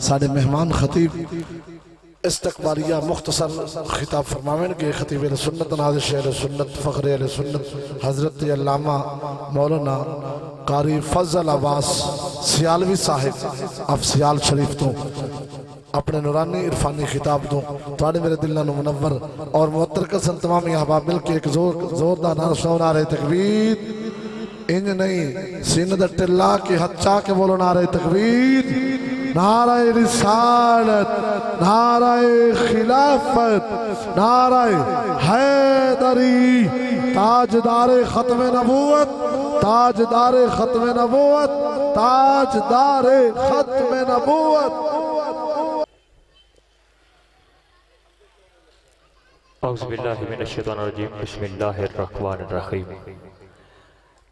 साढ़े मेहमान खतीब इस्तकबालिया मुख्तसर खिताब फरमावें के खतीब अहले सुन्नत नाज़िर शेर सुन्नत फ़ख्र अहले सुन्नत हज़रत अल्लामा मौलाना कारी फजल अब्बास सियालवी साहिब आप सियाल शरीफ तो अपने नूरानी इरफानी खिताब दूँ थोड़े मेरे दिल नू मुनव्वर और मुअत्तर कसन तमाम अहबाब मिल के एक जोरदार नारा सुना रहे तकबीर इंज नहीं सीने दा टिल्ला के हच्चा के बोलो नारे तकबीर नाराए रिसालत नाराए खिलाफत नाराए हैदरी ताजदारे खत्म नबूवत ताजदारे खत्म नबूवत ताजदारे खत्म नबूवत। औज़ुबिल्लाहि मिनश्शैतानिर्रजीम बिस्मिल्लाहिर्रहमानिर्रहीम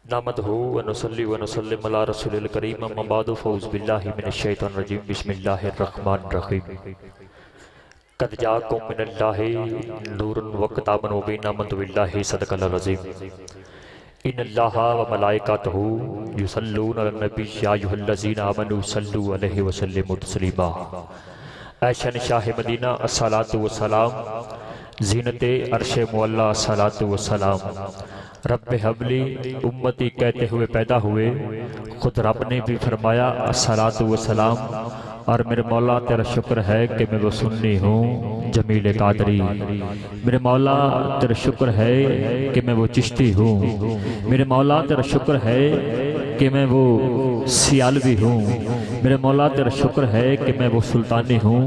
नहमदुहु व नुसल्ली व नुसल्लिम अला रसूलिल करीम अम्मा बादु फ़ौज़ुबिल्लाहि मिनश्शैतानिर्रजीम बिस्मिल्लाहिर्रहमानिर्रहीम क़द जाअकुम मिनल्लाहि नूरुन व किताबुन मुबीन आमन्तु बिल्लाहि सदक़ल्लाहुल अज़ीम इन्नल्लाहा व मलाइकतहु युसल्लूना अलन नबी या अय्युहल्लज़ीना आमनू सल्लू अलैहि व सल्लिमू तस्लीमा। ऐ शहंशाह मदीना अस्सलातु व सलाम ज़ीनते अर्शे मुअल्ला अस्सलातु व सलाम। रब हबली उम्मती कहते हुए पैदा हुए, खुद रब ने भी फरमाया अस्सलातु व सलाम। और मेरे मौला तेरा शुक्र है कि मैं वो सुन्नी हूँ जमील कादरी। मेरे मौला तेरा शुक्र है कि मैं वो चिश्ती हूँ। मेरे मौला तेरा शुक्र है कि मैं वो सियालवी हूँ। मेरे मौला तेरा शुक्र है कि मैं वो सुल्तानी हूँ।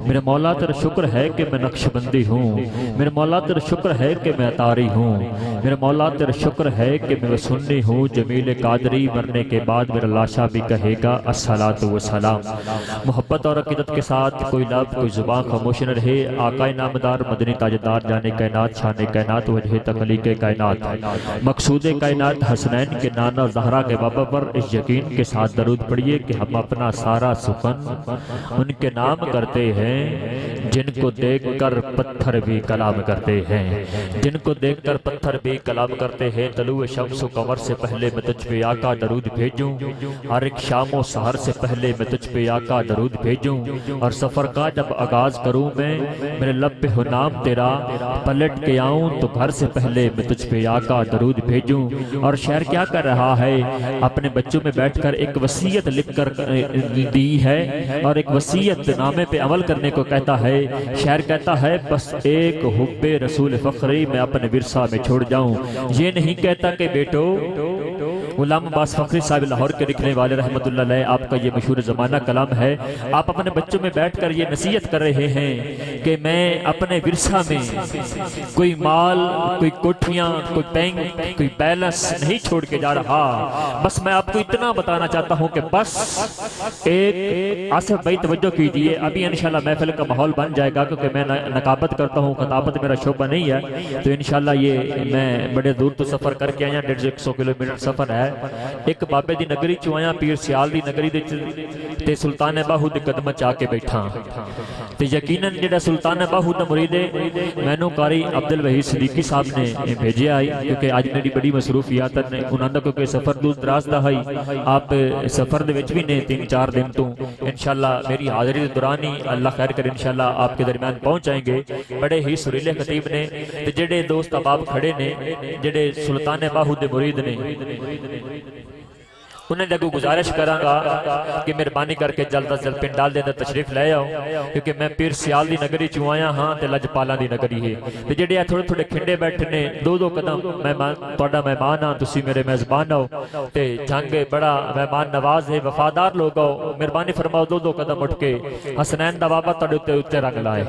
मेरे मौला तेरा शुक्र है कि मैं नक्शबंदी हूँ। मेरे मौला तेरा शुक्र है कि मैं अतारी हूँ। मेरे मौला तेरा शुक्र है कि मैं वो सुन्नी हूँ जमील कादरी। मरने के बाद मेरा लाशा भी कहेगा अस्सलातु व सलाम। मोहब्बत और अकीदत के साथ कोई लब कोई जुबान खामोश न रहे। आकाए नामदार मदनी ताजदार जाने कायनात शान कायनात वजह तखलीक कायनात मकसूद कायनात हसनैन के नाना ज़हरा के बाबा पर इस यकीन के साथ दरूद पढ़िए कि हम अपना सारा सुखन उनके नाम करते हैं जिनको देखकर पत्थर भी कलाम करते हैं। जिनको देखकर पत्थर भी कलाम करते हैं। तलुए शम्स कमर से पहले मैं तुझ पे आका दरूद भेजूं। हर एक शाम व सहर से पहले मैं तुझ पे आका दरूद भेजूं। और सफर का जब आगाज करूं मैं मेरे लब पे हो नाम तेरा। पलट के आऊं तो घर से पहले मैं तुझ पे आका दरूद भेजूं। और शहर क्या कर रहा है, अपने बच्चों में बैठकर एक वसीयत लिख कर दी है और एक वसीयत नामे पे अमल करने को कहता है। शहर कहता है बस एक हुब्बे रसूल फखरी मैं अपने विरसा में छोड़ जाऊं। ये नहीं कहता कि बेटो गुलाम अब्बास फखरी साहब लाहौर के लिखने वाले रहमतुल्लाह अलैह आपका ये मशहूर ज़माना कलाम है। आप अपने बच्चों में बैठकर ये नसीहत कर रहे हैं कि मैं अपने विरसा में कोई माल कोई कोठियाँ कोई बैंक कोई बैलेंस नहीं छोड़ के जा रहा। बस मैं आपको इतना बताना चाहता हूँ कि बस एक आसिफ भाई तवज्जो कीजिए। अभी इंशाल्लाह महफिल का माहौल बन जाएगा क्योंकि मैं नकाबत करता हूँ, खताबत मेरा शोबा नहीं है। तो इंशाल्लाह ये मैं बड़े दूर तो सफ़र करके आया, 150 किलोमीटर सफ़र है। एक बाबे दी नगरी चो आया, पीर सियाल दी नगरी ते सुल्तान बाहू दे कदम च आके बैठा। तो यकीनन जिहड़ा सुल्तान बाहू दा मुरीद है मैनू कारी अब्दुल वहीद सिद्दीकी साहब ने भेजे आई क्योंकि अज मेरी बड़ी मसरूफियात ने उन्होंने क्योंकि सफ़र दूर दराज का है। आप सफ़र दे विच भी ने 3-4 दिन तो इंशाल्लाह मेरी हाज़री के दौरान ही अल्लाह खैर करे इंशाल्लाह आपके दरमियान पहुँच जाएंगे। बड़े ही सुरीले खतीब ने ते जिहड़े दोस्त अहबाब खड़े ने जिहड़े सुल्तान बाहू दे मुरीद ने उन्हें जगह गुजारिश करांगा कि मेहरबानी करके जल्द अज जल्द पिंडाल के अंदर तशरीफ ले आओ क्योंकि मैं पीर सियाल की नगरी चो आया हाँ तो लजपाला की नगरी है। तो जेडे थोड़े थोड़े खिंडे बैठे ने 2-2 कदम तुहाडा मेहमान हाँ, तुसी मेरे मेजबान हो ते जंग बड़ा मेहमान नवाज है, वफादार लोग हो। मेहरबानी फरमाओ 2-2 कदम उठ के हसनैन दा बाबा तुहाडे उत्ते रंग लाए,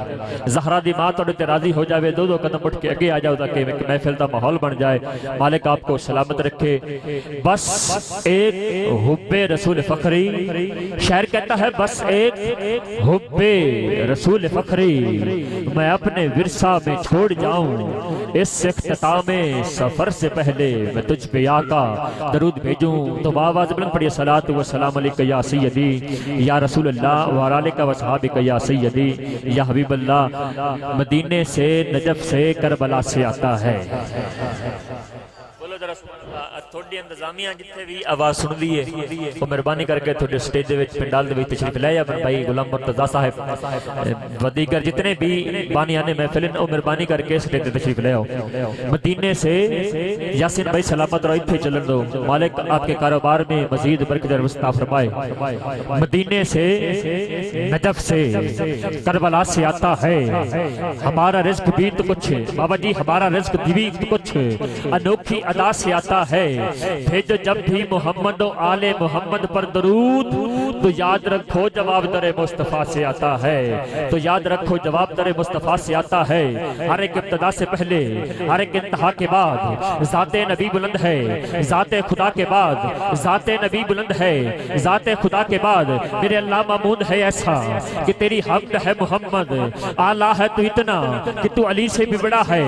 ज़हरा दी मां तुहाडे उत्ते राजी हो जाए। 2-2 कदम उठ के आगे आ जाओ ताकि महफिल का माहौल बन जाए। मालिक आपको सलामत रखे। बस एक हुब्बे रसूल फखरी, शायर कहता है बस एक हुब्बे रसूल फखरी मैं अपने विरसा में छोड़ जाऊं। इस इख्तितामे सफर से पहले मैं तुझ पे आका दरूद भेजूं। तो आवाज़ बुलंद पढ़िए सलातु व सलाम अलैका या सय्यदी या रसूल अल्लाह व आलिका व सहाबिका या सय्यदी या हबीब अल्लाह। मदीने से नजफ से करबला से आता है। बोलो जरा थोड़ी इंतजामिया जिथे भी आवाज सुनती है वो मेहरबानी करके थोड़े स्टेज दे विच पिंडाल दे विच तशरीफ ले अपन भाई गुलाम मुर्तजा साहब वदीगर जितने भी बानियाने महफिल वो मेहरबानी करके स्टेज दे तशरीफ ले आओ। मदीने से यासीन भाई सलामत रहो, इत्थे चलन दो, मालिक आपके कारोबार में मजीद बरकत और वस्ता फरमाए। मदीने से नजफ से करबला से आता है हमारा रिज्क भी तो कुछ, बाबा जी हमारा रिज्क भी तो कुछ, अनोखी अदा से आता है। भेजो जब भी मोहम्मद और आले मोहम्मद पर दरूद, तो याद रखो जवाब दरे मुस्तफा से आता है, तो याद रखो जवाब दरे मुस्तफा से आता है। हर एक इब्तदा से पहले हर एक इंतहा के बाद जाते नबी बुलंद है, जाते खुदा के बाद जाते नबी बुलंद है, जाते खुदा के बाद मेरे अल्लाह मामूद है ऐसा कि तेरी हम्द है मोहम्मद, आला है तू इतना कि तू अली से भी बड़ा है,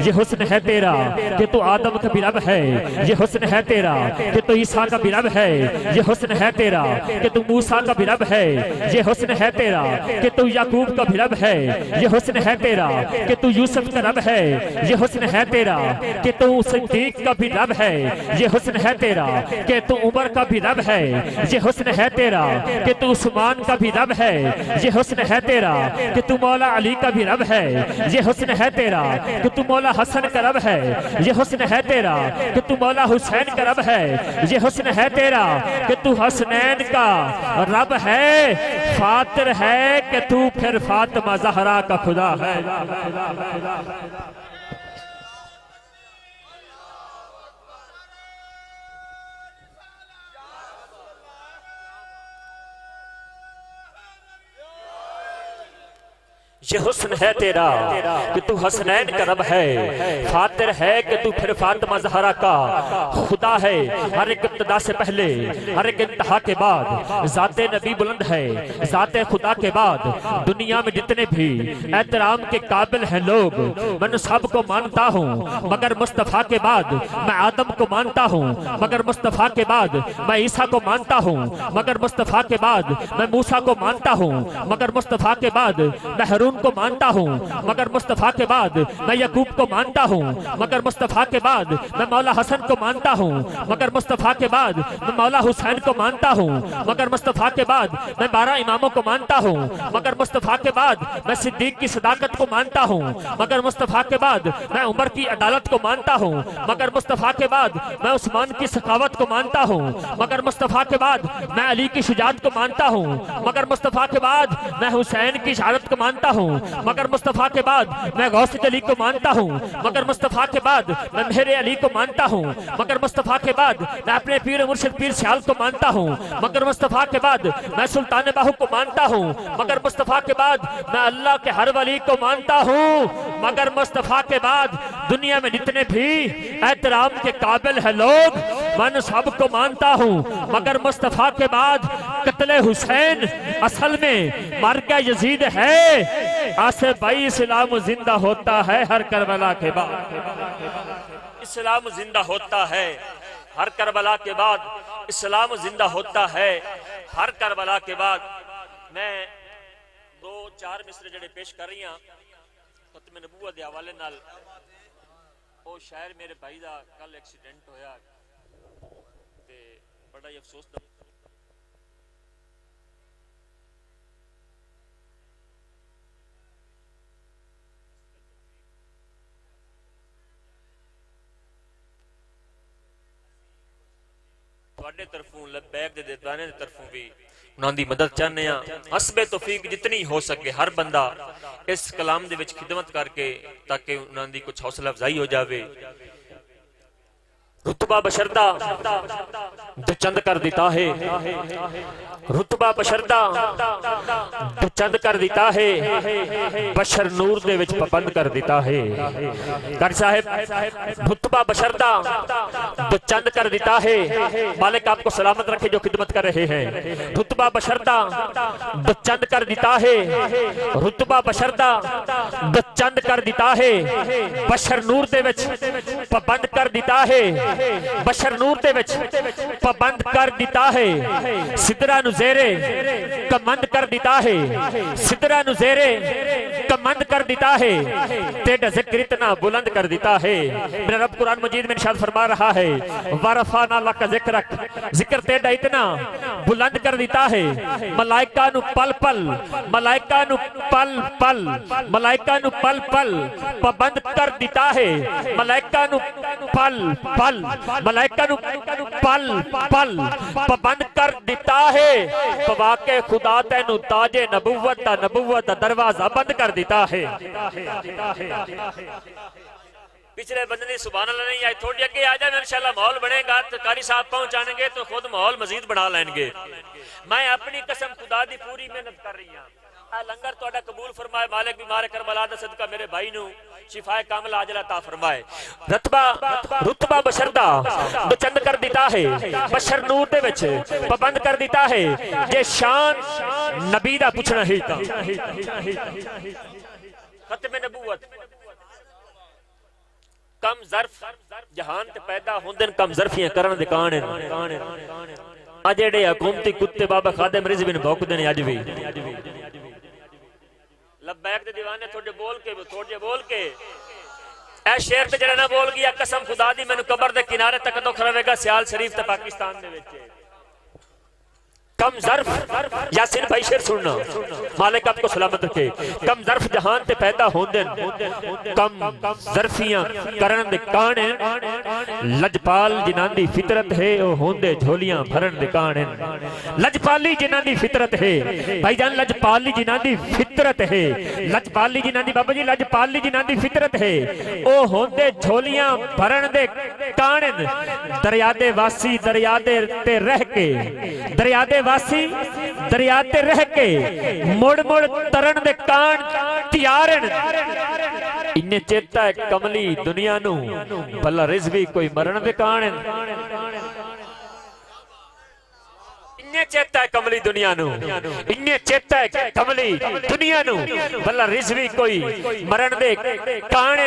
ये हुस्न है तेरा कि तू आदम का भी रब है, ये हुस्न है तेरा कि तू ईसा का भी रब है, ये हुस्न है तेरा कि तू मूसा का भी रब है, ये हुस्न है तेरा कि तू याकूब का भी रब है, ये हुस्न है तेरा कि तू यूसुफ का रब है, ये हुस्न है तेरा कि तू सिद्दीक का भी रब है, ये हुस्न है तेरा कि तू उमर का भी रब है, ये हुस्न है तेरा कि तू उस्मान का भी रब है, ये हुस्न है तेरा कि तू मौला अली का भी रब है, ये हुस्न है तेरा कि तू मौला हसन का रब है, ये हुस्न है तेरा कि तू मौला हुसैन का रब है, ये हुस्न है तेरा कि तू हसनैन का रब है, फातिर है कि तू फिर फातिमा ज़हरा का खुदा है। ये हुस्न है तेरा कि तू हसनैन का रब है, फातिर है कि तू फिर फातिमा ज़हरा का खुदा है। हर एक इब्तिदा से पहले हर एक इंतहा के बाद जाते नबी बुलंद है, जाते खुदा के बाद दुनिया में जितने भी एहतराम के काबिल हैं लोग, मैं सबको मानता हूँ मगर मुस्तफ़ा के बाद मैं आदम को मानता हूँ, मगर मुस्तफ़ा के बाद मैं ईसा को मानता हूँ, मगर मुस्तफ़ा के बाद मैं मूसा को मानता हूँ, मगर मुस्तफ़ा के बाद मैं हारून को मानता हूँ, मगर मुस्तफ़ा के बाद मैं यकूब को मानता हूँ, मगर मुस्तफ़ा के बाद मैं मौला हसन को मानता हूँ, मगर मुस्तफ़ा के बाद मैं मौला हुसैन को मानता हूँ, मगर मुस्तफ़ा के बाद मैं 12 इमामों को मानता हूँ, मगर मुस्तफ़ा के बाद मैं सिद्दीक की सदाकत को मानता हूँ, मगर मुस्तफ़ा के बाद मैं उमर की अदालत को मानता हूँ, मगर मुस्तफ़ा के बाद मैं उस्मान की सखावत को मानता हूँ, मगर मुस्तफ़ा के बाद मैं अली की शुजाअत को मानता हूँ, मगर मुस्तफ़ा के बाद मैं हुसैन की शहादत को मानता हूँ, मगर मुस्तफ़ा के बाद मैं गौस अली को मानता हूँ, मगर मुस्तफ़ा के बाद मैं मेहरे अली को मानता हूँ, मगर मुस्तफ़ा के बाद मैं अपने पीर मुर्शिद पीर सियाल को मानता हूँ, मगर मुस्तफ़ा के बाद मैं सुल्तान बाहू को मानता हूँ, मगर मुस्तफ़ा के बाद मैं अल्लाह के हर वली को मानता हूँ, मगर मुस्तफ़ा के बाद दुनिया में जितने भी एहतराम के काबिल है लोग मैं सबको मानता हूँ, मगर मुस्तफ़ा के बाद कत्ले हुसैन असल में मर गया यजीद है, आसे भाई इस्लाम जिंदा होता है हर करबला के बाद, इस्लाम जिंदा होता है हर करबला के बाद, इस्लाम जिंदा होता है हर करबला के बाद। मैं 2-4 मिसरे जड़े पेश कर रही हाँ खत्म नबूवत के हवाले नाल। ओ शायर मेरे भाई का कल एक्सीडेंट होया ते बड़ा ही अफसोस दा ਤੁਹਾਡੇ ਤਰਫੋਂ ਲਬੈਕ ਦੇ ਦੇਵਾਨੇ ਦੀ ਤਰਫੋਂ ਵੀ ਉਹਨਾਂ ਦੀ ਮਦਦ ਚਾਹਨੇ ਆ। ਹਸਬੇ ਤੌਫੀਕ ਜਿਤਨੀ ਹੋ ਸਕੇ ਹਰ ਬੰਦਾ ਇਸ ਕਲਾਮ ਦੇ ਵਿੱਚ ਖਿਦਮਤ ਕਰਕੇ ਤਾਕਿ ਉਹਨਾਂ ਦੀ ਕੁਝ ਹੌਸਲਾ ਅਫਜ਼ਾਈ ਹੋ ਜਾਵੇ। रुतबा बशरदा चंद कर दिता है, रुतबा बशरदा चंद कर दिता है, बशर नूर दे विच पाबंद कर दिता है। कर साहब रुतबा बशरदा चंद कर दिता है, मालिक आपको सलामत रखे जो खिदमत कर रहे हैं। रुतबा बशरदा चंद कर दिता है, रुतबा बशरदा चंद कर दिता है, बशर नूर दे विच पाबंद कर दिता है, बशर नूर दे विच पाबंद कर दिता है, सिदरा नुज़ेरे कमंद कर दिता है, है, सिदरा नु ज़ेरे कमंद कर देता है, तेरा जिक्र इतना बुलंद कर देता है। मेरा रब कुरान मजीद में इरशाद फरमा रहा है, वरफाना लक ज़िक्रक, जिक्र तेरा इतना बुलंद कर देता है, मलाइका नु पल पल, मलाइका नु पल पल, मलाइका नु पल पल पाबंद कर देता है, मलाइका नु पल पल, मलाइका नु पल पल पाबंद कर देता है। पवा के खुदा तेनू ताजे नबुव्वत दा दरवाजा बंद कर देता है। पिछले बंदे ने सुभान अल्लाह नहीं आई, थोड़ी अगे आ जाए इंशाल्लाह माहौल बनेगा, तो कारी साहब पहुंचाएंगे तो खुद माहौल मजीद बना लेंगे। मैं अपनी कसम खुदा दी पूरी मेहनत कर रही हूं, लंगर तोड़ा कबूल फरमाए मालिक, बीमार करबला दा सदका मेरे भाई नु शिफाए कामिल आजला ता फरमाए। रुतबा बशरदा बचंद कर देता है, बशर नूर दे विच पाबंद कर देता है, जे शान नबी दा पूछना ही ता खत्म नबूवत कम ज़र्फ जहान ते पैदा होंदे कम ज़र्फियां करन दे कान आ जेड़े हुकूमती कुत्ते बाबा खादिम रिज़वी ने भौंकदे ने अज भी। लब्बैक दे दीवाने थोड़े बोल के ए शेर ते जड़ा ना बोल गया, कसम खुदा दी मैनू कबर दे किनारे तक दुख रवेगा सियाल शरीफ ते पाकिस्तान दे विच। कम ज़र्फ यासीन भाई शेर सुनना, मालिक आपको सलामत रखे। कम ज़र्फ जहान ते पैदा होंदे कम ज़र्फियां करन दे कान, लजपाल जिन्हां दी फितरत है ओ होंदे झोलियां भरन दे कान। लजपाली जिन्हां दी फितरत है भाईजान, लजपाली जिन्हां दी फितरत है, लजपाली जिन्हां दी बाबा जी लजपाली जिन्हां दी फितरत है ओ होंदे झोलियां भरन दे कान। दरिया दे वासी दरिया दे ते रह के, दरिया दे वासी दरिया ते रह के मुड़ मुड़ तरन दे कान तियारन। इन्ने चेता है कमली दुनिया नू, भला रिज़वी कोई मरण दे कान। इन्ने चेता है कमली दुनिया नू, इन्ने चेता है कमली दुनिया नू, भला रिज़वी कोई मरण दे कान।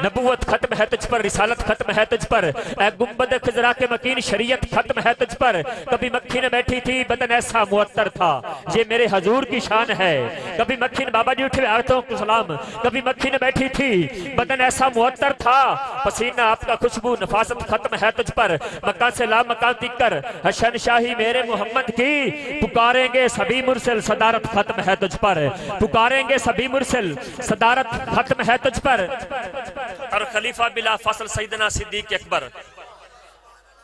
नबूवत खत्म है तुझ पर, रिसालत खत्म है तुझ पर, ए गुंबद खजरा के मकीन शरीयत खत्म है तुझ पर। कभी मक्खी ने बैठी थी बदन ऐसा मुअत्तर था, ये मेरे हजूर की शान है। कभी मक्खी ने बाबा जी उठे आरतों को सलाम, कभी मक्खी ने बैठी थी बदन ऐसा मुअत्तर था, पसीना आपका खुशबू नफासत खत्म है तुझ पर। मक्का से ला मक्का तिकर हसन शाही मेरे मोहम्मद की, पुकारेंगे सभी मुरसल सदारत खत्म है तुझ पर, पुकारेंगे सभी मुरसल सदारत खत्म है तुझ पर। और खलीफा बिला फसल सैयदना सिद्दीक अकबर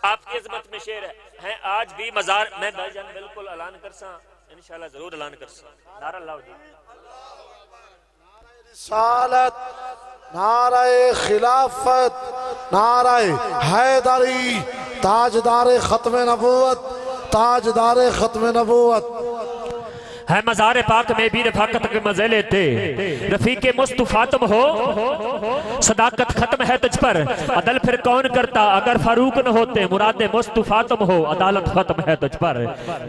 आपकी इज्जत में शेर है आज भी मजार। मैं भाईजान बिल्कुल ऐलान कर सा, इंशाल्लाह जरूर ऐलान कर सा। नारा लाओ जी, रिसालत, नाराए खिलाफत, नाराए हैदरी, ताजदारे खत्म नबूवत, ताजदारे खत्म नबूवत है मज़ार पाक में भी रफाकत के मजे लेते, रफीके मुस्तफा तुम हो सदाकत खत्म है तुझ पर। अदल फिर कौन करता अगर फारूक न होते, मुरादे मुस्तफा तुम हो अदालत खत्म है तुझ पर,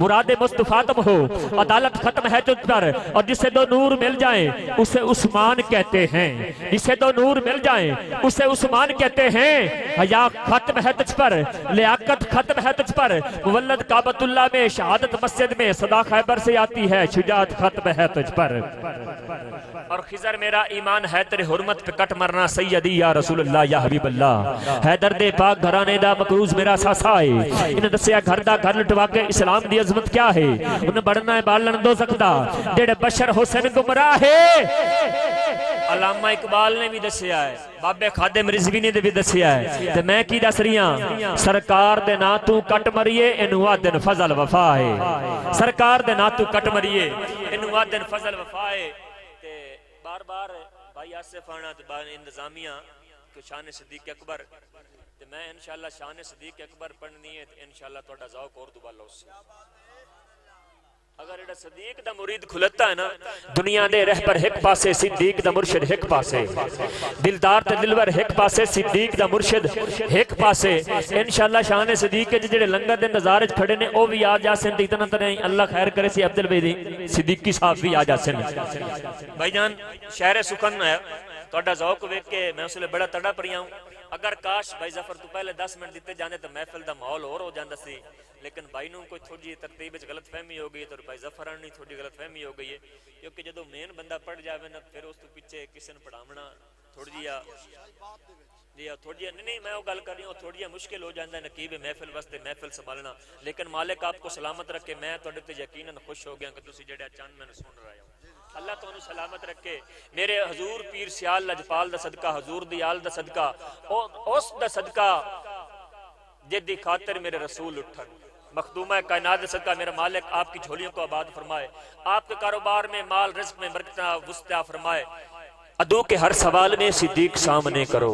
मुरादे मुस्तफा तुम हो अदालत खत्म है तुझ पर। और जिसे दो नूर मिल जाए उसे उस्मान कहते हैं, जिसे दो नूर मिल जाए उसे उस्मान कहते हैं। हया खत्म है तुझ पर, लियाकत खत्म है तुझ पर, मुवल्लद काबतुल्लाह में शहादत मस्जिद में सदा खैबर से आती है, शुजात खत्म है तुझ पर। और खिजर मेरा ईमान है तेरे हुर्मत पे कट मरना सैयदी या रसूलुल्लाह या हबीबल्लाह। हैदर दे पाक घराने दा मकरूज मेरा सासा है, इन्हें दसिया घर दा घर लुटवा के इस्लाम दी अजमत क्या है। उन्हें बढ़ना है बालन दो सकदा जेड़े बशर हुसैन गुमराह है। अल्लामा इकबाल ने भी दसिया है, बाबे खादिम रिज़वी ने भी दसिया है, ते मैं की दस रही हां सरकार दे ना तू कट मरिए इनू दिन फजल वफा है। सरकार दे ना तू कट मरिए इनू दिन फजल वफा है। ते बार बार भाई आसिफ आना ते इंतजामिया को शान सिद्दीक अकबर, ते मैं इंशाअल्लाह शान सिद्दीक अकबर पढ़नी है, इंशाअल्लाह तोड़ा ज़ौक़ और दुबाला उससे। अगर एड़ा सदीक दा मुरीद खुलता है ना, दुनिया दे रहबर एक पासे, सिद्दीक दा मुर्शिद एक पासे, दिलदार ते दिलवर एक पासे, सिद्दीक दा मुर्शिद एक पासे। इंशाअल्लाह शान सिद्दीक के जेड़े लंगर दे नज़ारे खड़े ने ओ भी आ जासन, इतना तो नहीं अल्लाह खैर करे सी अब्दुल वली सिद्दीकी साहब भी आ जासन। भाईजान शहर सुखन है तोड़ा ज़ौक़ वेख के मैं उसले बड़ा तड़ा परिया हूं। अगर काश भाई जफर तू पहले 10 मिनट दिते जाने तो महफिल दा माहौल और हो जांदा सी, लेकिन भाई नूं कोई थोड़ी जी तरतीब गलत फहमी हो गई है तो भाई जफर आनी थोड़ी गलत फहमी हो गई है, क्योंकि जो मेन बंदा पढ़ जाए ना फिर उस तो पीछे किसी ने पढ़ावना थोड़ी जी थोड़ी जी नहीं मैं वो गल कर रही हूँ, थोड़ी जी मुश्किल हो जाता है नकीब महफिल वास्ते महफिल संभालना। लेकिन मालिक आपको सलामत रखे, मैं तुहाडे ते यकीनन खुश हो गया कि तुसीं जेड़ा चंद मैनूं सुन रहे हो। अल्लाह तुहानू सलामत रखे। मेरे हजूर पीर सियाल लजपाल दा सदका, हजूर दी आल दा सदका, उस दा सदका जिहदी खातिर मेरे रसूल उठन, मखदूमा कायनात दा सदका मेरा मालिक आपकी झोलियों को आबाद फरमाए, आपके कारोबार में माल रिज़्क़ में बरकत वुस्ता फरमाए। अदू के हर सवाल में सिद्दीक सामने करो।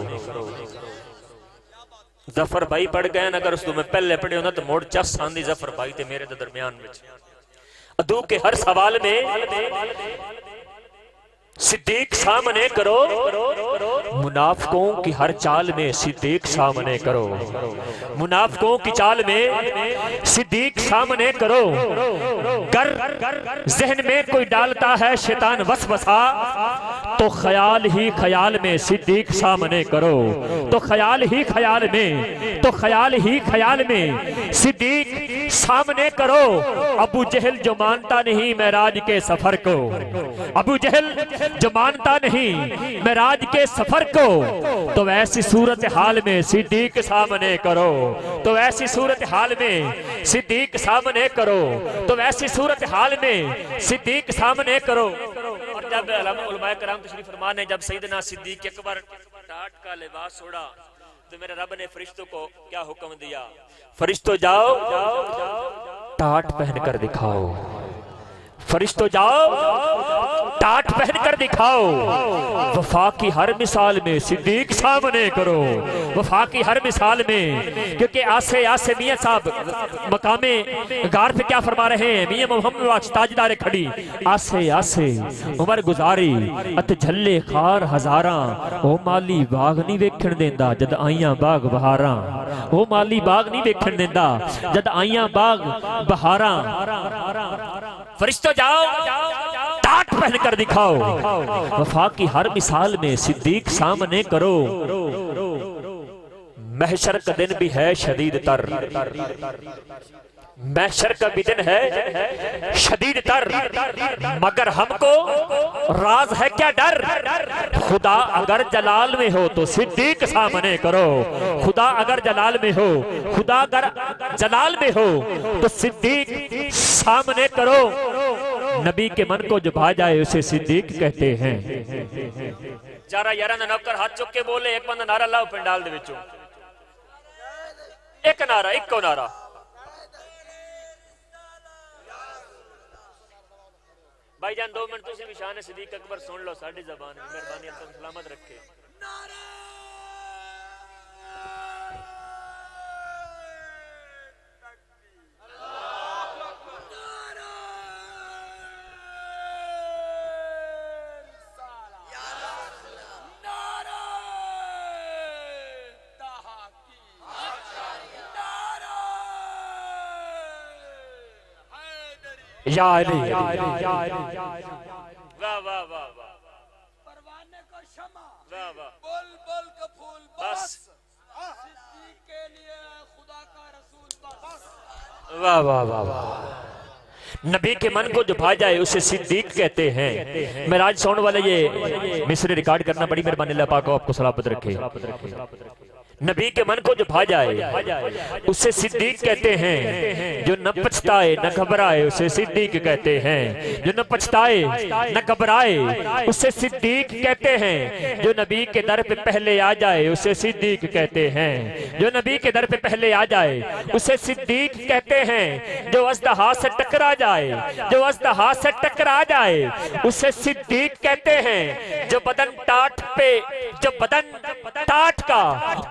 जफर भाई पढ़ गए अगर उस मैं पहले पढ़े होना तो मोड़ चस आंदी जफर भाई ते मेरे दरमियान में। अदू के हर सवाल में सिद्दीक सामने करो, मुनाफिकों की हर चाल में सिद्दीक सामने करो, मुनाफिकों की चाल में सिद्दीक सामने करो। गर जहन में कोई डालता है शैतान वसवसा तो ख्याल ही ख्याल में सिद्दीक सामने करो, तो ख्याल ही ख्याल में, तो ख्याल ही ख्याल में सिद्दीक सामने करो। अबू जहल जो मानता नहीं मेराज के सफर को, अबू जहल जो मानता नहीं मेराज के सफर को, तो ऐसी सूरत हाल में सिद्दीक सामने करो, तो ऐसी सूरत हाल में सिद्दीक सामने करो, तो ऐसी सूरत हाल में सिद्दीक सामने करो। और जब उलमाए कराम तशरीफ फरमा ने जब सैयदना सिद्दीक अकबर टाट का लिबास छोड़ा तो मेरे रब ने फरिश्तों को क्या हुक्म दिया, फरिश्तों जाओ टाट पहन कर दिखाओ, फरिश्तों जाओ टाट पहन कर दिखाओ। वफा की हर मिसाल में सिद्दीक सामने करो, वफा की हर मिसाल में। क्योंकि आसे आसे मियां साहब मकामे गार पे क्या फरमा रहे हैं, मियां मोहम्मद ताजदार खड़ी आसे आसे उमर गुजारी अत झल्ले खार हजारा, ओ माली बाग नहीं वेखण देंदा जद आईयां बाग बहारा, ओ माली बाग नहीं वेखण देंदा जद आईयां बाग बहारा। फरिश्तों जाओ टाट पहन कर दिखाओ, वफा की हर मिसाल में सिद्दीक सामने करो। महशर का दिन भी है शदीद तर, महशर का भी दिन है शदीद तर, मगर हमको राज है क्या डर। खुदा अगर जलाल में हो तो सिद्दीक सामने करो, खुदा अगर जलाल में हो, खुदा अगर जलाल में हो तो सिद्दीक सामने करो। नबी के मन को जो भा जाए उसे सिद्दीक कहते हैं। चारा यारा ने नौकर हाथ चुक के बोले एक बंदा नारा लाओ पंडाल दे विचों, एक नारा इको नारा। भाईजान 2 मिनट तुसी भी शान सिद्दीक अकबर सुन लो साडी ज़बान में, मेहरबानी अल्लाह सलामत रखे। या अली वाह वाह वाह वाह, परवाने को शमा वाह वाह, बोल बोल का फूल बस सिद्दीक के लिए खुदा का रसूल बस। वाह वाह वाह वाह। नबी के मन को जो भा जाए उसे सिद्दीक कहते हैं। मेराज सुनने वाले ये मिस्र रिकॉर्ड करना बड़ी मेहरबानी, अल्लाह पाक आपको सलामत रखे। नबी के मन को जो भा जाए उसे सिद्दीक कहते हैं। जो न पछताए न घबराए उसे सिद्दीक कहते हैं, जो न पछताए न घबराए उसे सिद्दीक कहते हैं। जो नबी के दर पे पहले आ जाए उसे सिद्दीक कहते हैं, जो नबी के दर पे पहले आ जाए उसे सिद्दीक कहते हैं। जो अज़दहा से टकरा जाए, जो अज़दहा से टकरा जाए उसे सिद्दीक कहते हैं। जो बदन टाट पे, जो बदन टाट का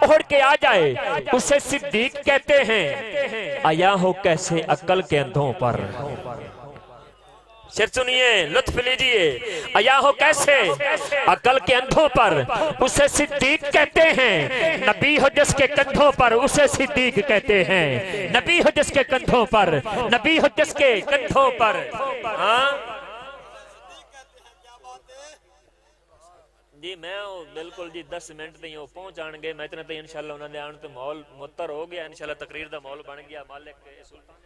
ओढ़ के आ जाए उसे सिद्दीक कहते हैं। आया हो कैसे अक्ल के अंधों पर, शेर सुनिए लुत्फ लीजिए। आया हो कैसे अकल के अंधों पर उसे सिद्दीक कहते हैं। नबी हो जिसके कंधों पर उसे सिद्दीक कहते हैं, नबी हो जिसके कंधों पर, नबी हो जिसके कंधों पर। हाँ जी मैं बिल्कुल जी 10 मिनट ते पहुंच जाएंगे। मैं इतने ते इंशाल्लाह उन्होंने आने ते माहौल मुत्तर हो गया, इंशाल्लाह तकरीर दा माहौल बन गया। मालिक सुल्तान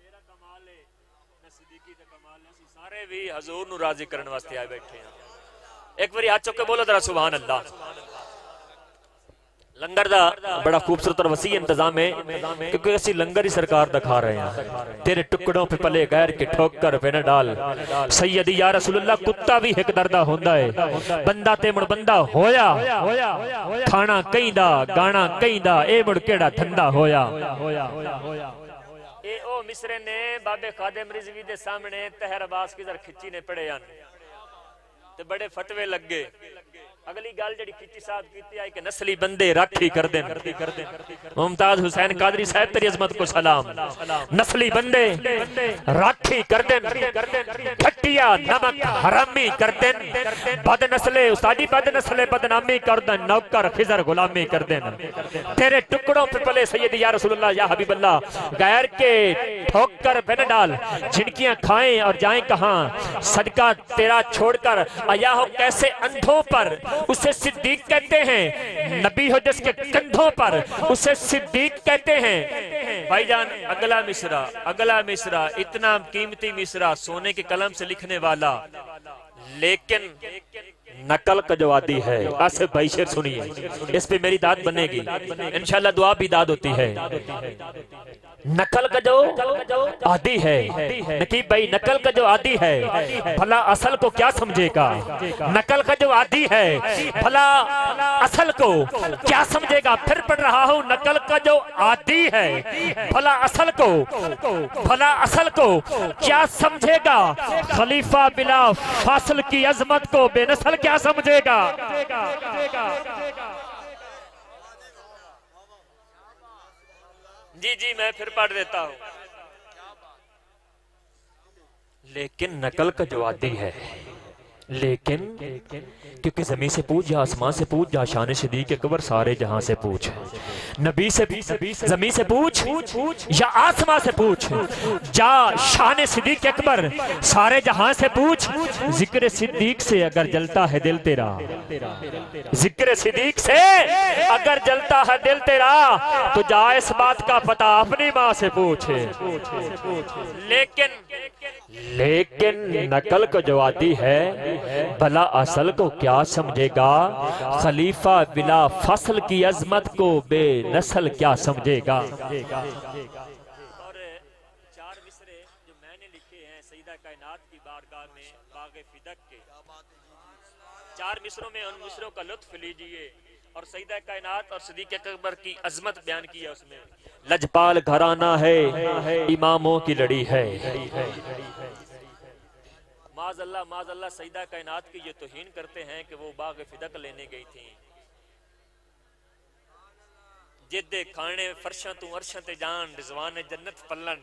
मेरा कमाल है न सिद्दीकी दा कमाल है, ਅਸੀਂ सारे भी हजूर नु राजी करने वास्ते आए बैठे हैं। एक बारी हाथ चुक के बोलो जरा सुभान अल्लाह। लंगर दा बड़ा खूबसूरत और वसी इंतजाम है, क्योंकि असि लंगर ही सरकार दा खा रहे हैं। तेरे टुकड़ों पे पले गैर के ठोकर पे न डाल सैयदी या रसूलुल्लाह। कुत्ता भी एक दर्दा होंदा है, बंदा ते मुड़ बंदा होया, खाना कहीं दा गाना कहीं दा, ए मुड़ केड़ा धंधा होया। ए ओ मिसरे ने बाबे खादिम रिजवी दे सामने तहर अब्बास की जर खिच्ची ने पढ़े हैं ते बड़े फतवे लग गए। अगली गल जी खिची साहब की आई कि नस्ली बंदे राखी कर दें। मुमताज हुसैन कादरी साहब तेरी अजमत को सलाम। नस्ली बंदे राखी कर दें, खटिया नमक हरामी कर दें, बद नस्ले उस्तादी बद नस्ले बदनामी कर दें, नौकर खिजर गुलामी कर दें। तेरे टुकड़ों पे पले सैयद या रसूलुल्लाह या हबीबल्लाह, गैर के ठोकर पे न डाल, झिनकियां खाएं और जाएं कहां, सदका तेरा छोड़कर आया हो कैसे अंधों पर, उसे सिद्दीक कहते हैं। नबी हो जिसके कंधों पर, उसे सिद्दीक कहते हैं। भाईजान अगला मिसरा इतना कीमती मिसरा, सोने के कलम से लिखने वाला, लेकिन नकल का जो आदि है। आसिफ भाई शेर सुनिए, इस पे मेरी दाद बनेगी इंशाल्लाह, दुआ भी दाद होती है। नकल का जो आदि है, नकीब भाई नकल का जो आदि है भला असल को क्या समझेगा। नकल का जो आदि है भला असल को क्या समझेगा। फिर पढ़ रहा हूं, नकल का जो आदि है भला असल को क्या समझेगा। खलीफा बिला फासिल की अजमत को बेनस्ल क्या समझेगा। जी मैं फिर पढ़ देता हूं। लेकिन नकल का जो आदि है, लेकिन क्योंकि जमीन से पूछ या आसमान से पूछ या शान सिद्दीक अकबर सारे जहां से पूछ, नबी से जमीन से पूछ या आसमान से पूछ, जा शान सिद्दीक अकबर सारे जहां से पूछ। जिक्र सिद्दीक से अगर जलता है दिल तेरा, जिक्र सिद्दीक से अगर जलता है दिल तेरा, तो जा इस बात का पता अपनी माँ से पूछ। लेकिन नकल को जो आती है भला असल को क्या समझेगा। खलीफा बिला फसल की अजमत को बेनस्ल क्या समझेगा। और 4 मिसरे जो मैंने लिखे हैं सईदा कायनात की बारगाह में बागे फिदक के, 4 मिसरों में उन मिसरों का लुत्फ लीजिए और सईदा कायनात और सिद्दीक अकबर की अजमत बयान की है। उसमें लजपाल घराना है, इमामों की लड़ी है। माज़अल्लाह सईदा कायनात की ये तौहीन करते हैं कि वो बाग फिदक लेने गई थी। जिद्दे खाने फरशा तू अरशा ते जान, रिजवान जन्नत पल्लन।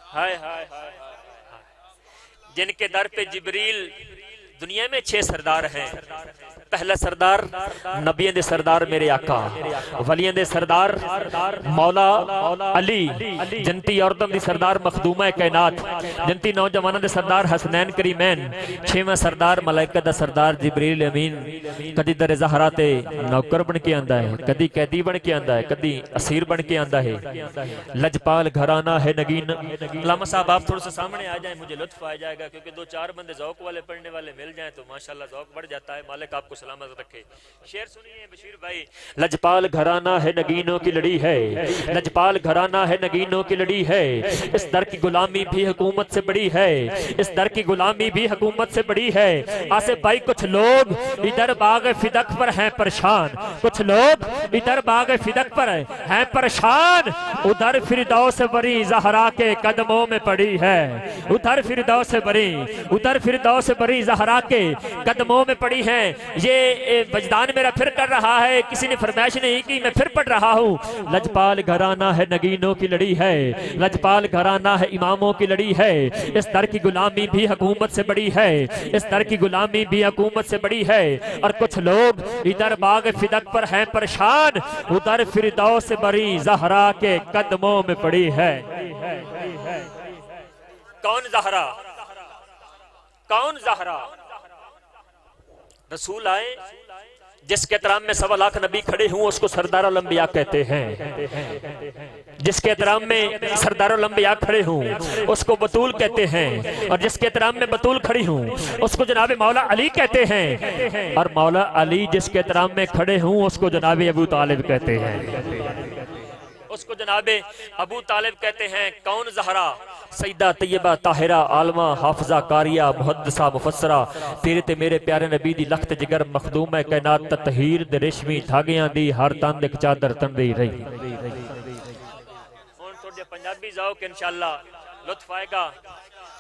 हाय हाय हाय हाय। जिनके दर पे जिब्रील, दुनिया में 6 सरदार हैं। पहला सरदार नबियों दे सरदार मेरे आका, वलियों दे सरदार मौला अली, जनती औरतों दी सरदार मखदूमा कायनात, जनती नौजवानों दे सरदार हसनैन करीमैन, 6वां सरदार मलाइका दा सरदार जिब्रील अमीन। कदी दर ज़हरा ते नौकर बन के आंदा है, कदी कैदी बन के आंदा है, कदी असीर बन के आंदा है। लजपाल घराना है नगीन। अल्लामा साहब आप थोड़ा सा सामने आ जाए, मुझे लुत्फ आ जाएगा, क्योंकि 2-4 बंदे ज़ौक़ वाले पढ़ने वाले मिल जाएं तो माशाल्लाह ज़ौक़ बढ़ जाता है। मालिक आपको सलामत रखे। शेर सुनिए बशीर भाई। लजपाल घराना है नगीनों की लड़ी है, लजपाल घराना है नगीनों की लड़ी है। इस दर की गुलामी भी हुकूमत से बड़ी है, इस दर की गुलामी भी हुकूमत से बड़ी है। आसिफ भाई कुछ लोग इधर बाग फिदक पर हैं परेशान, कुछ लोग इधर बाग फिदक पर हैं परेशान, उधर फिरदौस बरी ज़हरा के कदमों में पड़ी है। उधर फिरदौस बरी ज़हरा के कदमों में पड़ी है। ये वजदान मेरा फिर कर रहा है, किसी ने फरमाइश नहीं की, मैं फिर पढ़ रहा हूँ। लजपाल घराना है नगीनों की लड़ी है, लजपाल घराना है इमामों की लड़ी है। इस दर की गुलामी भी हुकूमत से बड़ी है, इस दर की गुलामी भी हुकूमत से बड़ी है। और कुछ लोग इधर बाग फिदक पर हैं परेशान, उधर फिरदौस बरी ज़हरा के कदमों में पड़ी है। कौन ज़हरा, कौन ज़हरा? रसूल आए जिसके एहतराम में 1.25 लाख नबी खड़े हुए उसको सरदार अम्बिया कहते हैं। जिसके एहतराम में सरदार अम्बिया खड़े हों उसको बतूल कहते हैं, और जिसके एहतराम में बतूल खड़ी हों उसको जनाब मौला अली कहते हैं, और मौला अली जिसके एहतराम में खड़े हों उसको जनाब अबू तालिब कहते हैं, उसको जनाब अबू तालिब कहते हैं। कौन ज़हरा, सईदा तैयबा ताहिरा आलमा हाफजा कारिया मुहद्दिसा मुफस्सरा, तेरे ते मेरे प्यारे नबी दी लख्त जिगर मखदूम है कायनात ततहीर दे रेशमी धागियां दी हर तंद एक चादर तंदी रही। हुण थोड़े पंजाबी जाओ कि इंशाअल्लाह लुत्फ आएगा।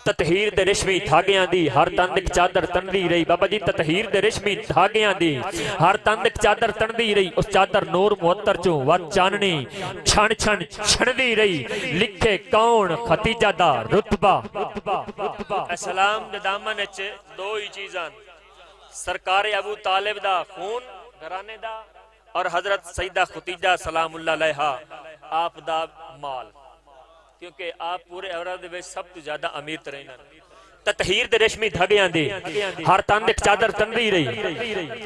ततहीर दे रेशमी धागियां दी हर तंद एक चादर तंदी रही। बाबा जी ततहीर दे रेशमी धागियां दी हर तंद एक चादर तंदी रही। उस चादर नूर मुअत्तर चों वत चाननी छण छण छणदी रही। लिखे कौन खतीजा दा रुतबा। सलाम दे दामन विच दो ही चीज़ां, सरकार अबू तालिब दा खून घराने दा और हजरत सईदा खतीजा सलामुल्लाह अलैहा आप दा माल, क्योंकि आप पूरे औरत में सब तो ज्यादा अमीर तरीन। ततहीर दे रेशमी धागियां दी हर तंद एक चादर तंदी रही।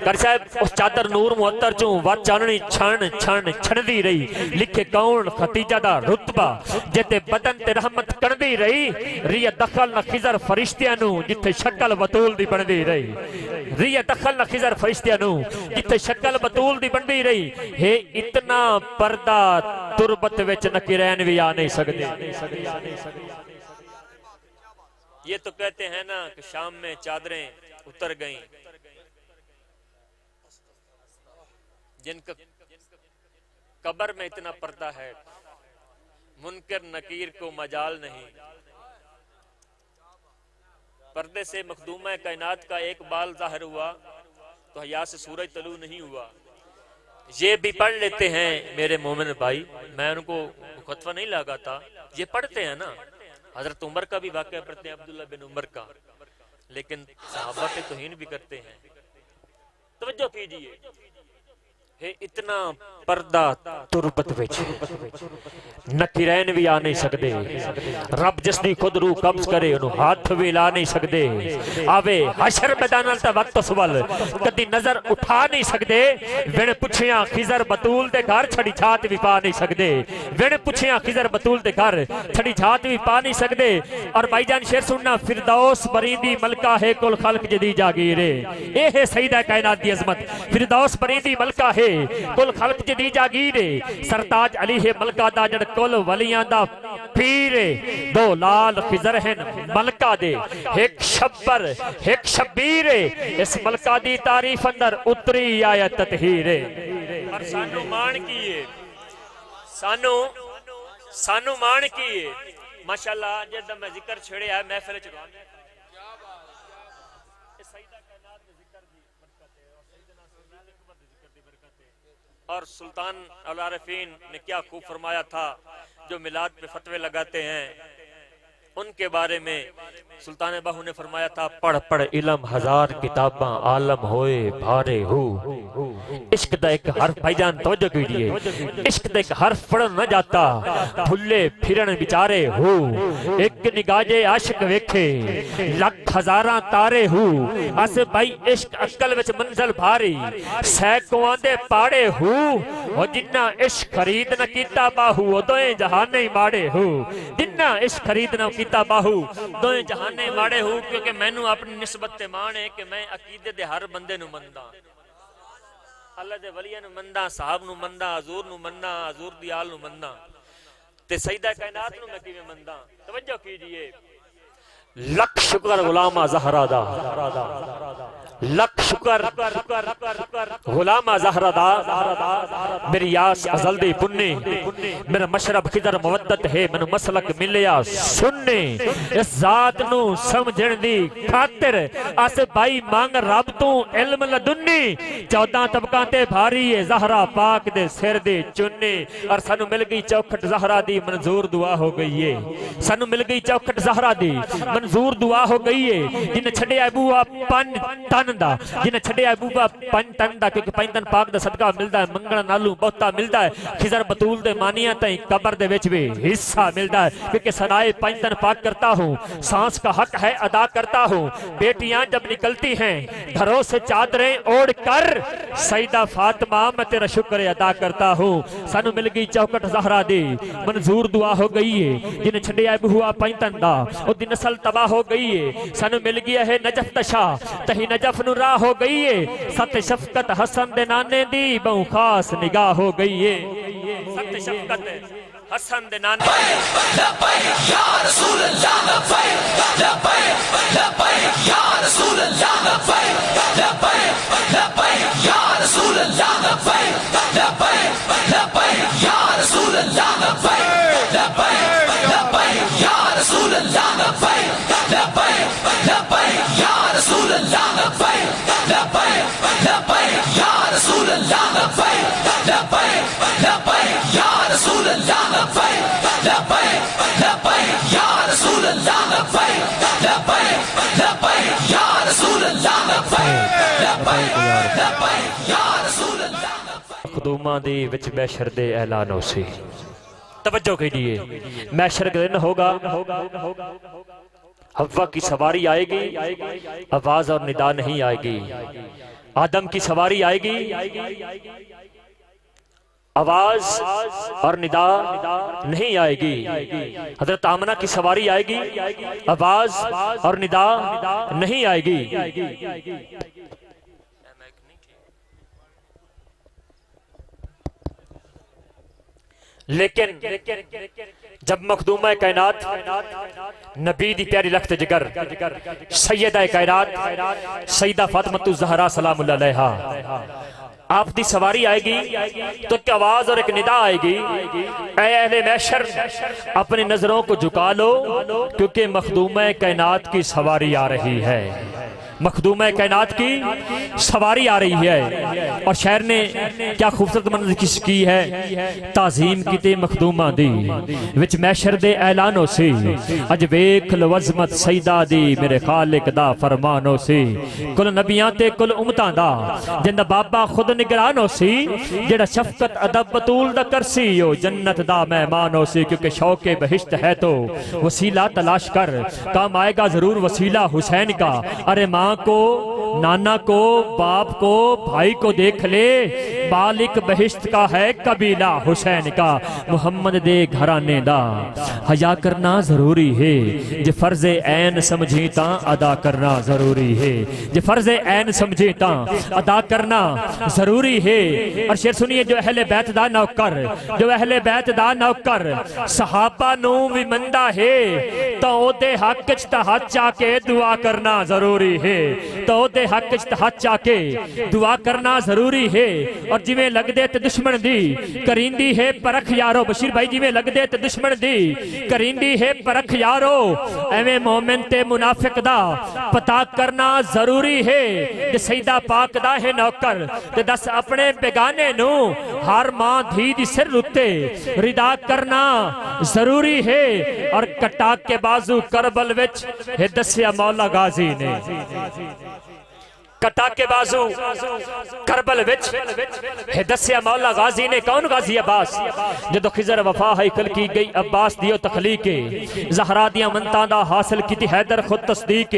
कर साहब उस चादर नूर मुअत्तर चों वत चाननी छण छण छणदी रही। लिखे कौन खतीजा दा रुतबा जिते बदन ते रहमत करदी रही। रिया दखल न खिजर फरिश्तियां नू जिथे शक्ल बतूल दी बनदी रही। रिया दखल न खिजर फरिश्तियां नू जिथे शक्ल बतूल दी बनदी रही। हे इतना पर्दा तुरबत विच नकीरैन भी आ नहीं सकदे। ये तो कहते हैं ना कि शाम में चादरें उतर गईं, जिनका कब्र में इतना पर्दा है मुनकर नकीर को मजाल नहीं। पर्दे से मखदूमा कायनात का एक बाल जाहिर हुआ तो हया से सूरज तलू नहीं हुआ। ये भी पढ़ लेते हैं मेरे मोमिन भाई, मैं उनको खुतवा नहीं लगाता, ये पढ़ते हैं ना। हजरत उमर का भी वाकया पढ़ते हैं, अब्दुल्ला बिन उमर का, लेकिन सहाबा पे तौहीन भी करते हैं। तवज्जो कीजिए, हे इतना पर्दा तुरबत विच नकीरैन भी आ नहीं सकते। रब जिसदी खुद रूह कब्ज करे उन्हें हाथ भी ला नहीं सकते। आवे हशर मैदान दा वक्त सवाल कदी नजर उठा नहीं सकते। विण पुछिया खिजर बतूल दे घर छड़ी छात भी पा नहीं सकते। विण पुछिया खिजर बतूल दे घर छड़ी छात भी पा नहीं सकते। और भाईजान शेर सुनना, फिरदौस बरीदी मलका है कुल खल्क जदी जागीरे। ए है सईदा कायनात दी अजमत, फिरदौस बरीदी मलका है कुल खल्क जदी जागीरे। सरताज अली है मलका दा जड़ कुल वलियां दा पीर। दो लाल खिजर हैं मलका दे, एक शब्बर एक शब्बीर। इस मलका दी तारीफ अंदर उतरी आयत ततहीर। और सानू मान कीए, सानू मान कीए माशाअल्लाह। जद मैं जिक्र छेड़े है महफिल च और सुल्तान अल आरिफीन ने क्या खूब फरमाया था। जो मिलाद पे फतवे लगाते हैं उनके बारे में सुल्तान बाहू ने फरमाया था, पढ़ पढ़ इलम हजार किताबां आलम होए भारे हो। इश्क दा एक हर्फ, भाईजान तवज्जो कीजिए, इश्क दा एक हर्फ पढ़ न जाता भुल्ले फिरन बिचारे हो। एक निगाजे आशिक वेखे लख हजारां तारे हो। अस भाई इश्क अकल विच मंजिल भारी सैकड़ों दे पाड़े हो। और जिन्ना इश्क खरीद न कीता बाहू दोए जहाने माड़े हो। जिन्ना इश्क खरीद न कीता बाहू दोए जहाने माड़े हो। क्योंकि मैनू अपनी निस्बत ते मान है कि मैं अकीदे दे हर बंदे नू मनदा, अल्लाह दे वलियां नू मनदा, साहब नू मनदा, हजूर नू मनदा, हजूर दी आल नू मनदा, ते सईदा कायनात नू मैं किवें मनदा। तवज्जो कीजिए, लख शुक्र गुलामा ज़हरा दा, लख शुक्र गुलामा ज़हरा दा। मेरी यास अज़ल दी पुन्नी, मेरा मशरब खिदर मुवद्दत है, मैनू मसलक मिलिया सुन्ने। इस जात नू समझण दी खातिर अस भाई मांग रब तू इल्म लदुन्नी। 14 तबकां ते भारी है ज़हरा पाक दे सिर दी चुन्नी। और सानू मिल गई चौखट ज़हरा दी मंजूर दुआ हो गई है। सानू मिल गई चौखट ज़हरा दी मंजूर दुआ हो गई है। जिन्हें छड़िया बूआ पन तन तन दा जिन्हें छड़िया बूबा 5 तन दा क्योंकि 5 तन पाक दा सदका मिलदा है मंगण नालू बहुता मिलदा है खिजर बतूल दे मानिया तई कब्र दे विच भी हिस्सा मिलदा है क्योंकि सनाए 5 तन पाक करता हूँ सांस का हक है अदा करता हूँ बेटियां जब निकलती हैं घरों से चादरें ओढ़ कर सईदा फातिमा मैं तेरा शुक्र अदा करता हूँ सानू मिल गई चौकट ज़हरा दी मंजूर दुआ हो गई है जिन्हें छड़िया हुआ 5 तन दा ओदी नस्ल तबाह हो गई है सानू मिल गया है नजफ दशा तही नजफ नु राह हो गई है सत शफकत हसन दे नाने दी बहु खास निगाह हो गई है सत शफकत हसन दे नाने या रसूल अल्लाह लब्बैक या रसूल अल्लाह लब्बैक या रसूल अल्लाह लब्बैक या रसूल अल्लाह लब्बैक या रसूल अल्लाह लब्बैक या रसूल अल्लाह लब्बैक या रसूल अल्लाह लब्बैक या रसूल अल्लाह लब्बैक या रसूल अल्लाह लब्बैक या रसूल अल्लाह लब्बैक या रसूल अल्लाह मखदूमा दी विच मैशर दे ऐलान होसी तवज्जो कीजिए मैशर का दिन होगा हव्वा की सवारी आएगी आवाज और निदा नहीं आएगी आदम की सवारी आएगी आवाज और निदा नहीं आएगी हजरत आमना की सवारी आएगी आवाज और निदा नहीं आएगी लेकिन जब मखदूमा कायनात नबी दी प्यारी लख्त जिगर सैयदा कायनात सईदा फातिमा ज़हरा सलामुल्लाह अलैहा आप दी सवारी आएगी तो एक आवाज और एक निदा आएगी ऐ अहले महशर अपनी नजरों को झुका लो क्योंकि मखदूमा कायनात की सवारी आ रही है मखदूमा कायनात की सवारी आ रही है और शायर ने क्या खूबसूरत मंज़र की है ताज़ीम की मखदूमा दी विच मैशर दे ऐलानो सी अज वेख लो अज़मत सईदा दी मेरे खालिक दा फरमानो सी कुल नबियां ते कुल उम्मतां दा जिंदा बाबा खुद निगरानो सी जेड़ा शफकत अदब बतूल दा करसी ओ जन्नत दा मेहमानो सी क्योंकि शौके बहिश्त है तो वसीला तलाश कर काम आएगा जरूर वसीला हुसैन का अरे माँ को नाना को बाप को भाई को देख ले मालिक बहिश्त का है कबीला हुसैन का मोहम्मद दे घराने दा हया करना जरूरी है जे फर्ज ऐन समझी ता अदा करना जरूरी है जे फर्ज ऐन समझी ता अदा करना जरूरी है और शेर सुनिए जो अहले बैत दा नौकर जो अहले बैत दा नौकर सहाबा नू भी मंदा है तो ओदे हक च ता हाथ चाके दुआ करना जरूरी है तो ओदे हक च हाथ चाके दुआ करना जरूरी है और जिवें लगदे ते दुश्मन दी करींदी है परख यारो बशीर भाई जिवें लगदे ते दुश्मन दी करींदी है परख यारो एवें मोमिन ते मुनाफिक दा पता करना जरूरी है जे सईदा पाक दा है नौकर ते दस अपने बेगाने नू हर मां धी दी सिर उत्ते रिदा करना जरूरी है और कटाक के बाजू करबल विच है दस्या मौला गाजी ने कटा के बाजू करबल विच है दस्या मौला गाजी ने कौन गाजी अब्बास जो खिजर वफा है कल की गई अब्बास दियो तखलीक ज़हरा दिया मनता दा हासिल की हैदर खुद तस्दीक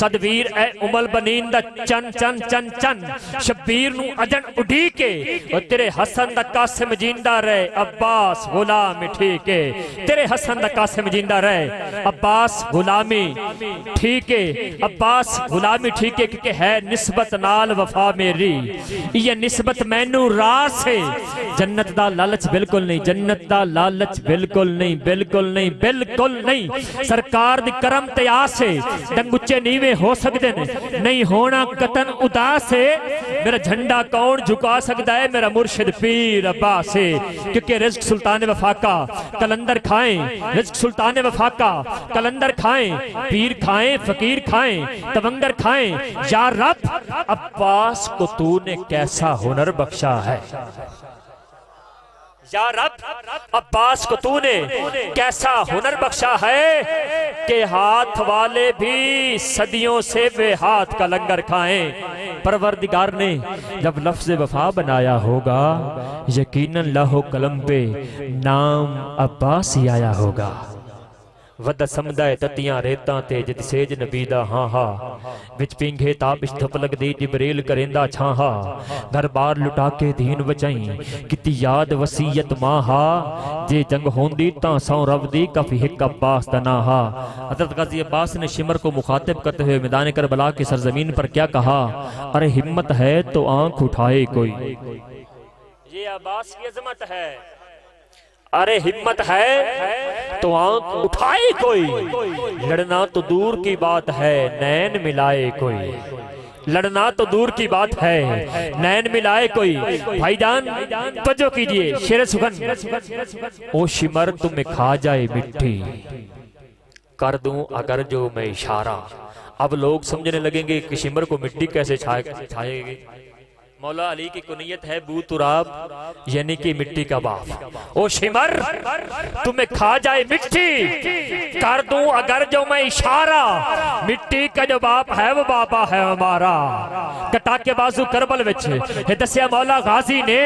सदवीर ए उमल बनीन दा चन चन चन चन शब्बीर नु अजन उड़ी के और तेरे हसन दा कासिम जिंदा रहे अब्बास गुलाम ठीक है तेरे हसन दा कासिम जिंदा रहे अब्बास गुलामी ठीक है अब्बास गुलामी ठीक है क्योंकि है निस्बत नाल वफा मेरी ये निस्बत मैनू रास है जन्नत दा लालच बिल्कुल नहीं जन्नत दा लालच बिल्कुल नहीं बिल्कुल नहीं बिल्कुल नहीं सरकार दी करम ते आस है डंगुचे नीवे हो सकते ने नहीं होना कतन उदास है मेरा झंडा कौन झुका सकता है मेरा मुर्शिद पीर अब्बास है क्योंकि रिज़्क सुल्तान वफा का कलंदर खाएं रिज़्क सुल्तान वफा का कलंदर खाएं पीर खाएं फकीर खाएं तवंगर खाएं या रब अब्बास को तूने कैसा हुनर बख्शा है या रब, अब्बास को तूने कैसा हुनर बख्शा है कि हाथ वाले भी सदियों से वे हाथ का लंगर खाएं। परवरदिगार ने जब लफ्ज़ वफा बनाया होगा, यकीनन लाहो कलम पे नाम अब्बास ही आया होगा। वद समदाए ततियां रेतां ते जित सेज नबी दा हां हा, विच पिंघे ताबिश धप लगदी जिबरील करेंदा छाहा। घर बार लुटा के दीन बचाई किती याद वसीयत माहा, जे जंग होंदी तां सौ रब दी काफी हिक अब्बास दा नाहा। हज़रत गाज़ी अब्बास ने शिमर को मुखातिब करते हुए मैदान करबला की सरजमीन पर क्या कहा? अरे हिम्मत है तो आंख उठाए कोई, ये अब्बास की अजमत है। अरे हिम्मत है तो आंख उठाए कोई, लड़ना तो दूर की बात है नैन मिलाए कोई, लड़ना तो दूर की बात है नैन मिलाए कोई। भाईजान तवज्जो कीजिए, शेर सुगन। ओ शिमर तुम्हें खा जाए मिट्टी, कर दूं अगर जो मैं इशारा। अब लोग समझने लगेंगे कि शिमर को मिट्टी कैसे छाएगी। मौला अली की कुनियत है बू तुराब, यानी कि मिट्टी का बाप। ओ शिमर तुम्हें खा जाए मिट्टी, कर दूं अगर जो मैं इशारा। मिट्टी का जो बाप है वो बाबा है हमारा। कटा के बाजू करबल विच है दसिया मौला गाजी ने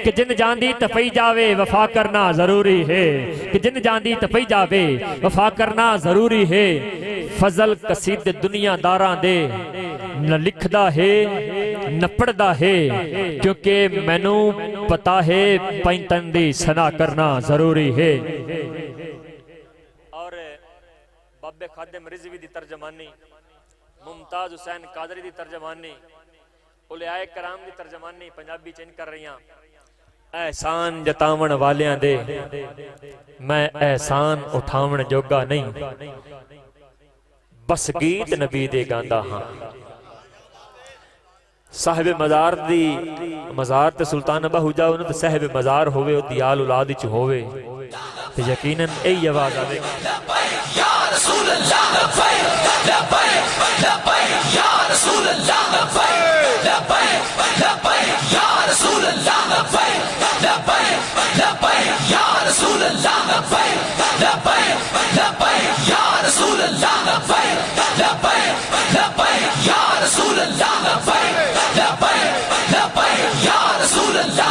कि जिन जांदी तपई जावे वफा करना जरूरी है, कि जिन जांदी तपई जावे वफा करना जरूरी है। फजल कसीद दुनियादारां दे न लिखदा है न पढ़दा है, क्योंकि मैनू पता है पैंतन दी सना करना जरूरी है। और बाबे खादिम रिजवी दी तर्जमानी, मुमताज हुसैन कादरी दी तर्जमानी, उलियाए कराम दी तर्जमानी पंजाबी च कर रही। एहसान जतावण वालियां दे मैं एहसान उठावण जोगा नहीं, बस गीत नबी दे गांदा हां। साहिब मजार दी मजार ते सुल्तान बाहू जाओ ना, तो साहिब मजार होवे ओ दियाल औलाद च होवे ते यकीनन यही आवाज आवेगी। या रसूल अल्लाह लब्बैक लब्बैक लब्बैक या रसूल अल्लाह लब्बैक लब्बैक लब्बैक या रसूल अल्लाह लब्बैक लब्बैक लब्बैक या रसूल अल्लाह लब्बैक लब्बैक लब्बैक या रसूल अल्लाह लब्बैक लब्बैक लब्बैक या रसूल अल्लाह लब्बैक लब्बैक लब्बैक या रसूल अल्लाह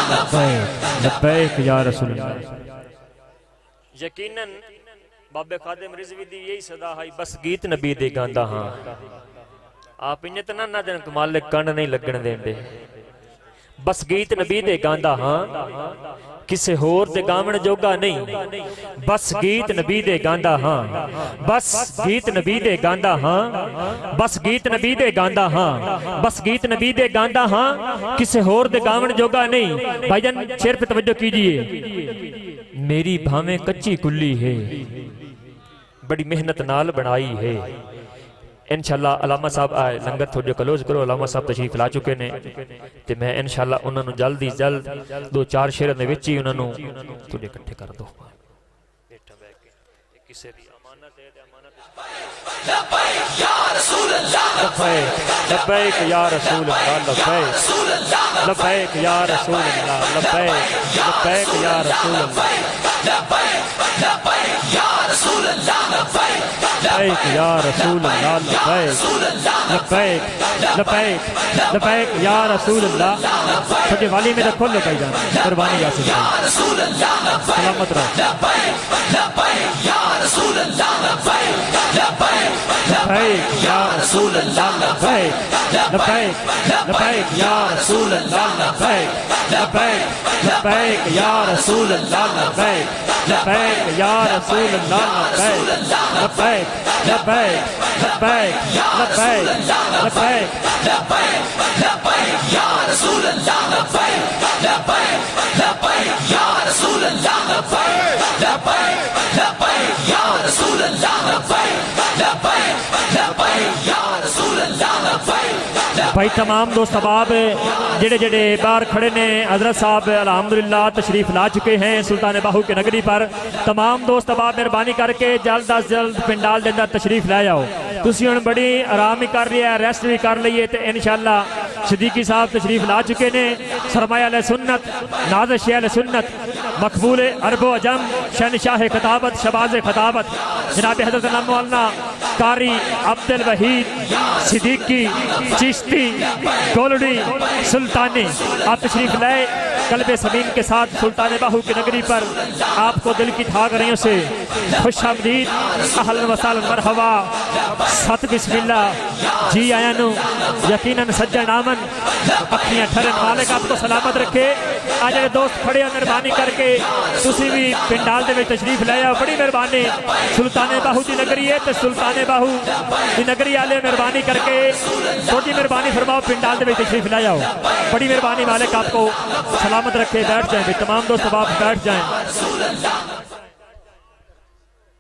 लब्बैक या रसूल अल्लाह। यकीनन बाबे खादिम रिजवी दी यही सदा है, बस गीत नबी दे गांदा हां। आप इन्ने तना ना जन कमाल कंड नहीं लगन देंदे, बस गीत नबी दे गांदा हां, किसे होर दे गावण जोगा नहीं। बस गीत नबी दे गांदा हां, बस गीत नबी दे गांदा हां, बस गीत नबी दे गांदा हां, बस गीत नबी दे गांदा हां, किसे होर दे गावण जोगा नहीं। भाईजान शेर पे तवज्जो कीजिए। मेरी भावें कच्ची कुल्ली है, बड़ी मेहनत नाल बनाई है। इंशाअल्लाह अलामा साहब आए लंगर थोड़े क्लोज करो, अलामा साहब तशरीफ ला चुके ने ते मैं इंशाअल्लाह उन्होंने जल्दी जल्द 2-4 शेर दे विच ही उन्होंने थोड़े इकट्ठे कर दो। किसे भी अमानत है ते अमानत लब्बैक या रसूल अल्लाह लब्बैक लब्बैक या रसूल अल्लाह लब्बैक लब्बैक या रसूल अल्लाह लब्बैक लब्बैक या रसूल अल्लाह लब्बैक लब्बैक या रसूल अल्लाह लब्बैक लब्बैक या रसूल अल्लाह लब्बैक लब्बैक लब्बैक लब्बैक या रसूल अल्लाह। छोटे वाली में तो खोल लो भाईजान, कुर्बानी या रसूल अल्लाह सलामत रहो। लब्बैक लब्बैक या रसूल अल्लाह लब्बैक लब्बैक लब्बैक या रसूल अल्लाह लब्बैक लब्बैक लब्बैक या रसूल अल्लाह लब्बैक लब्बैक लब्बैक या रसूल अल्लाह लब्बैक लब्बैक या रसूल अल्लाह लब्बैक लब्बैक लब्बैक लब्बैक लब्बैक लब्बैक लब्बैक लब्बैक या रसूल अल्लाह लब्बैक लब्बैक लब्बैक या रसूल अल्लाह लब्बैक लब्बैक लब्बैक या रसूल अल्लाह लब्बैक लब्बैक लब्बैक या रसूल अल्लाह लब्बैक। भाई तमाम दोस्त अहबाब जेड़े जेड़े बाहर खड़े ने, हजरत साहब अल्हम्दुलिल्लाह तशरीफ ला चुके हैं सुल्तान बाहू के नगरी पर। तमाम दोस्त अहबाब मेहरबानी करके जल्द अज जल्द पिंडाल के अंदर तशरीफ लै आओ। तुसी हुण बड़ी आराम ही कर लिया, रेस्ट भी कर लीए तो इंशाअल्लाह सिद्दीकी साहब तशरीफ ला चुके ने। सरमाया अहले सुन्नत, नाज़िश अहले सुन्नत मकबूल अरबो अजम शहनशाह खताबत शबाज खताबत जनाब हज़रत मौलाना कारी अब्दुल वहीद सिद्दीकी चिश्ती गोलड़ी सुल्तानी आप तशरीफ लाए कल्बे समीन के साथ सुल्तान बाहू की नगरी पर आपको दिल की ठाक रहियों से खुश आमदीद अहलन वसालन मरहबा सत बिस्मिल्लाह जी आया नु यकीनन सज्जन आमन अखियां ठरन मालिक आपको सलामत रखे। आज जेडे दोस्त खड़े हो मेहरबानी करके तुसी भी पिंडाल दे विच तशरीफ ले आओ, बड़ी मेहरबानी। सुल्तान बाहू की नगरी है तो सुल्तान बाहू की नगरी वाले मेहरबानी करके थोड़ी मेहरबानी फरमाओ पिंडाल दे विच तशरीफ ले आओ, बड़ी मेहरबानी। मालिक आपको सलामत रखे। बैठ जाएं, तमाम दोस्त आप बैठ जाएं।